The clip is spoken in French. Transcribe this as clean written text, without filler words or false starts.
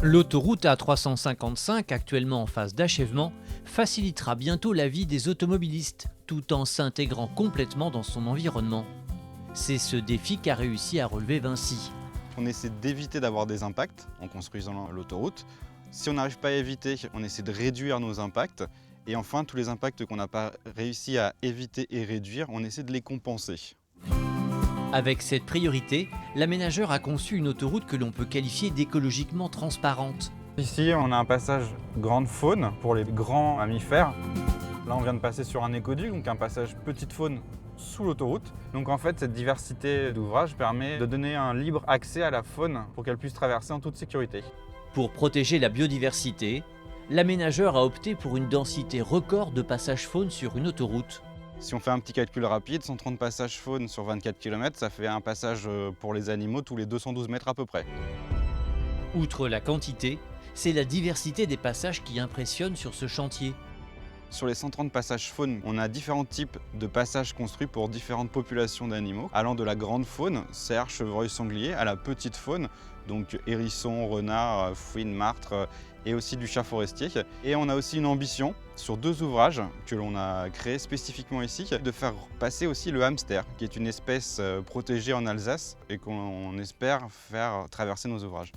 L'autoroute A355, actuellement en phase d'achèvement, facilitera bientôt la vie des automobilistes, tout en s'intégrant complètement dans son environnement. C'est ce défi qu'a réussi à relever Vinci. On essaie d'éviter d'avoir des impacts en construisant l'autoroute. Si on n'arrive pas à éviter, on essaie de réduire nos impacts. Et enfin, tous les impacts qu'on n'a pas réussi à éviter et réduire, on essaie de les compenser. Avec cette priorité, l'aménageur a conçu une autoroute que l'on peut qualifier d'écologiquement transparente. Ici, on a un passage grande faune pour les grands mammifères. Là, on vient de passer sur un écoduc, donc un passage petite faune sous l'autoroute. Donc en fait, cette diversité d'ouvrages permet de donner un libre accès à la faune pour qu'elle puisse traverser en toute sécurité. Pour protéger la biodiversité, l'aménageur a opté pour une densité record de passages faune sur une autoroute. Si on fait un petit calcul rapide, 130 passages faune sur 24 km, ça fait un passage pour les animaux tous les 212 mètres à peu près. Outre la quantité, c'est la diversité des passages qui impressionne sur ce chantier. Sur les 130 passages faune, on a différents types de passages construits pour différentes populations d'animaux, allant de la grande faune, cerfs, chevreuils, sangliers, à la petite faune, donc hérissons, renards, fouines, martres, et aussi du chat forestier. Et on a aussi une ambition sur 2 ouvrages que l'on a créés spécifiquement ici, de faire passer aussi le hamster, qui est une espèce protégée en Alsace et qu'on espère faire traverser nos ouvrages.